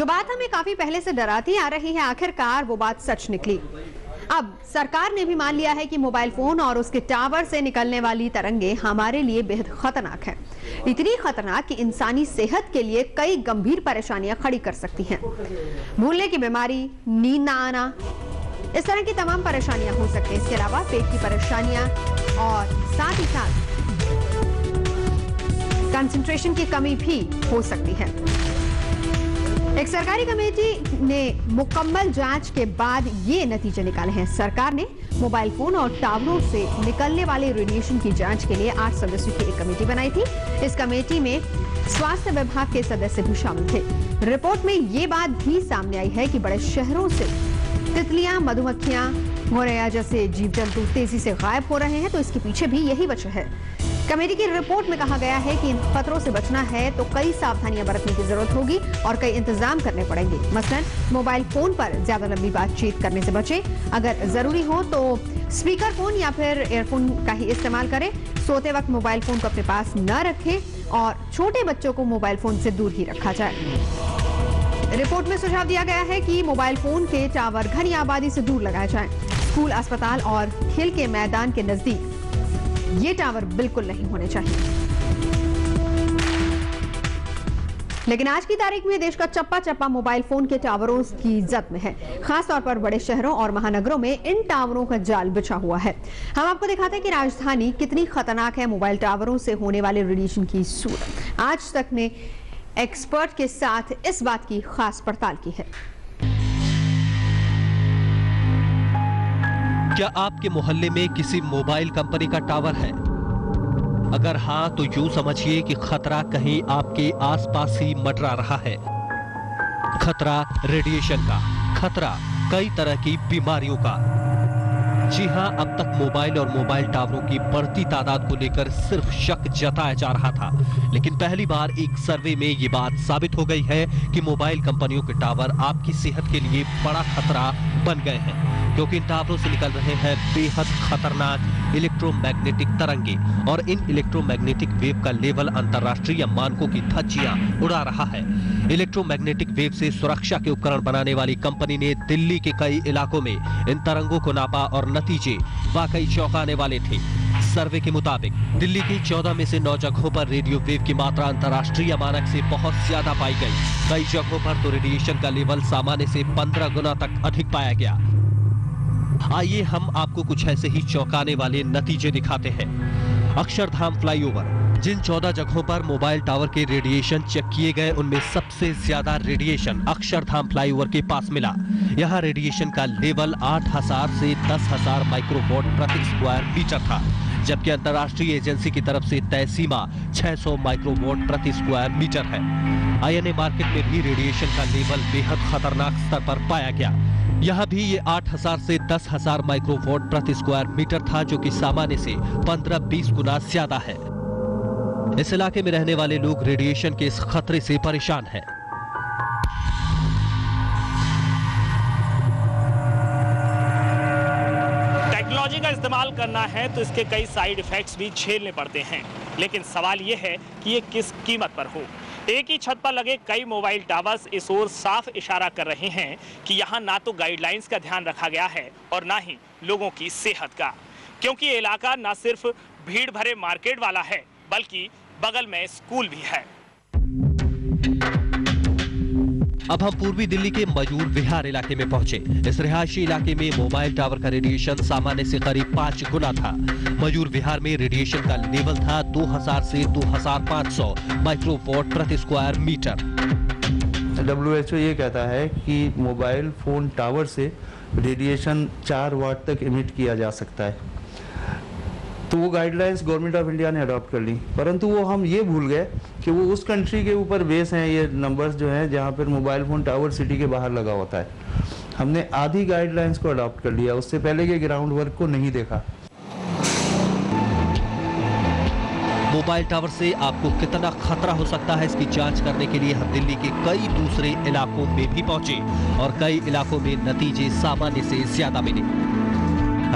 जो बात हमें काफी पहले से डराती आ रही है, आखिरकार वो बात सच निकली। अब सरकार ने भी मान लिया है कि मोबाइल फोन और उसके टावर से निकलने वाली तरंगे हमारे लिए बेहद खतरनाक है। इतनी खतरनाक कि इंसानी सेहत के लिए कई गंभीर परेशानियां खड़ी कर सकती हैं। भूलने की बीमारी, नींद ना आना, इस तरह की तमाम परेशानियां हो सकती हैं। इसके अलावा पेट की परेशानियां और साथ ही साथ कंसंट्रेशन की कमी भी हो सकती है। एक सरकारी कमेटी ने मुकम्मल जांच के बाद ये नतीजे निकाले हैं। सरकार ने मोबाइल फोन और टावरों से निकलने वाले रेडिएशन की जांच के लिए 8 सदस्यों की एक कमेटी बनाई थी। इस कमेटी में स्वास्थ्य विभाग के सदस्य भी शामिल थे। रिपोर्ट में ये बात भी सामने आई है कि बड़े शहरों से तितलियां, मधुमक्खियां, गोरैया जैसे जीव जंतु तेजी से गायब हो रहे हैं, तो इसके पीछे भी यही वजह है। कमेटी की रिपोर्ट में कहा गया है कि इन खतरों से बचना है तो कई सावधानियां बरतने की जरूरत होगी और कई इंतजाम करने पड़ेंगे। मसलन मोबाइल फोन पर ज्यादा लंबी बातचीत करने से बचें। अगर जरूरी हो तो स्पीकर फोन या फिर एयरफोन का ही इस्तेमाल करें। सोते वक्त मोबाइल फोन को अपने पास न रखें और छोटे बच्चों को मोबाइल फोन से दूर ही रखा जाए। रिपोर्ट में सुझाव दिया गया है कि मोबाइल फोन के टावर घनी आबादी से दूर लगाए जाएं। स्कूल, अस्पताल और खेल के मैदान के नजदीक ये टावर बिल्कुल नहीं होने चाहिए। लेकिन आज की तारीख में देश का चप्पा चप्पा मोबाइल फोन के टावरों की जद में है। खासतौर पर बड़े शहरों और महानगरों में इन टावरों का जाल बिछा हुआ है। हम आपको दिखाते हैं कि राजधानी कितनी खतरनाक है मोबाइल टावरों से होने वाले रेडिएशन की सूरत। आज तक ने एक्सपर्ट के साथ इस बात की खास पड़ताल की है। क्या आपके मोहल्ले में किसी मोबाइल कंपनी का टावर है? अगर हाँ, तो यूं समझिए कि खतरा कहीं आपके आसपास ही मंडरा रहा है। खतरा रेडिएशन का, खतरा कई तरह की बीमारियों का। जी हां, अब तक मोबाइल और मोबाइल टावरों की बढ़ती तादाद को लेकर सिर्फ शक जताया जा रहा था, लेकिन पहली बार एक सर्वे में ये बात साबित हो गई है कि मोबाइल कंपनियों के टावर आपकी सेहत के लिए बड़ा खतरा बन गए हैं, क्योंकि इन टावरों से निकल रहे हैं बेहद खतरनाक इलेक्ट्रोमैग्नेटिक तरंगे और इन इलेक्ट्रोमैग्नेटिक वेव का लेवल अंतर्राष्ट्रीय मानकों की धज्जियां उड़ा रहा है। इलेक्ट्रोमैग्नेटिक वेव से सुरक्षा के उपकरण बनाने वाली कंपनी ने दिल्ली के कई इलाकों में इन तरंगों को नापा और नतीजे वाकई चौंकाने वाले थे। सर्वे के मुताबिक दिल्ली की 14 में से 9 जगहों पर रेडियो वेव की मात्रा अंतर्राष्ट्रीय मानक से बहुत ज्यादा पाई गई। कई जगहों पर तो रेडिएशन का लेवल सामान्य से 15 गुना तक अधिक पाया गया। आइए हम आपको कुछ ऐसे ही चौंकाने वाले नतीजे दिखाते हैं। अक्षरधाम फ्लाईओवर, जिन 14 जगहों पर मोबाइल टावर के रेडिएशन चेक किए गए, उनमें सबसे ज्यादा रेडिएशन अक्षरधाम फ्लाईओवर के पास मिला। यहां रेडिएशन का लेवल 8000 से 10000 माइक्रोवॉट प्रति स्क्वायर मीटर था, जबकि अंतर्राष्ट्रीय एजेंसी की तरफ से तय सीमा 600 माइक्रोवॉट प्रति स्क्वायर मीटर है। आईएनए मार्केट में भी रेडिएशन का लेवल बेहद खतरनाक स्तर पर पाया गया। यहाँ भी ये 8000 से 10000 माइक्रोवॉट प्रति स्क्वायर मीटर था, जो कि सामान्य से 15-20 गुना ज्यादा है। इस इलाके में रहने वाले लोग रेडिएशन के इस खतरे से परेशान हैं। टेक्नोलॉजी का इस्तेमाल करना है तो इसके कई साइड इफेक्ट्स भी झेलने पड़ते हैं, लेकिन सवाल यह है कि ये किस कीमत पर हो। एक ही छत पर लगे कई मोबाइल टावर्स इस ओर साफ इशारा कर रहे हैं कि यहाँ ना तो गाइडलाइंस का ध्यान रखा गया है और ना ही लोगों की सेहत का, क्योंकि ये इलाका ना सिर्फ भीड़ भरे मार्केट वाला है बल्कि बगल में स्कूल भी है। अब हम पूर्वी दिल्ली के मयूर विहार इलाके में पहुंचे। इस रिहायशी इलाके में मोबाइल टावर का रेडिएशन सामान्य से करीब 5 गुना था। मयूर विहार में रेडिएशन का लेवल था 2000 से 2500 माइक्रोवॉट प्रति स्क्वायर मीटर। WHO ये कहता है कि मोबाइल फोन टावर से रेडिएशन 4 वाट तक इमिट किया जा सकता है, तो वो गाइडलाइंस गवर्नमेंट ऑफ इंडिया ने अडॉप्ट कर ली, परंतु वो हम ये भूल गए कि वो उस कंट्री के ऊपर बेस हैं ये नंबर्स जो हैं जहाँ पर मोबाइल फोन टावर सिटी के बाहर लगा होता है। हमने आधी गाइडलाइंस को अडॉप्ट कर लिया, उससे पहले के ग्राउंड वर्क को नहीं देखा। मोबाइल टावर से आपको कितना खतरा हो सकता है, इसकी जांच करने के लिए हम दिल्ली के कई दूसरे इलाकों में भी पहुंचे और कई इलाकों में नतीजे सामान्य से ज्यादा मिले।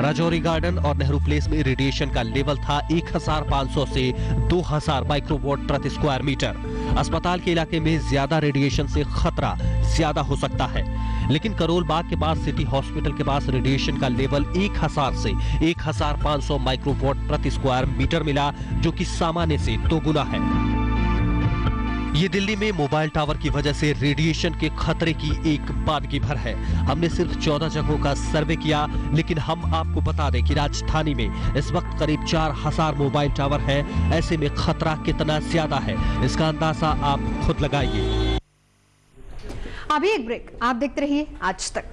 राजौरी गार्डन और नेहरू प्लेस में रेडिएशन का लेवल था 1500 से 2000 माइक्रोवॉट प्रति स्क्वायर मीटर। अस्पताल के इलाके में ज्यादा रेडिएशन से खतरा ज्यादा हो सकता है। लेकिन करोल बाग के पास सिटी हॉस्पिटल के पास रेडिएशन का लेवल 1000 से 1500 माइक्रोवॉट प्रति स्क्वायर मीटर मिला, जो कि सामान्य से 2 गुना है। ये दिल्ली में मोबाइल टावर की वजह से रेडिएशन के खतरे की एक बादगी भर है। हमने सिर्फ 14 जगहों का सर्वे किया, लेकिन हम आपको बता दें कि राजधानी में इस वक्त करीब 4000 मोबाइल टावर है। ऐसे में खतरा कितना ज्यादा है, इसका अंदाजा आप खुद लगाइए। अभी एक ब्रेक, आप देखते रहिए आज तक।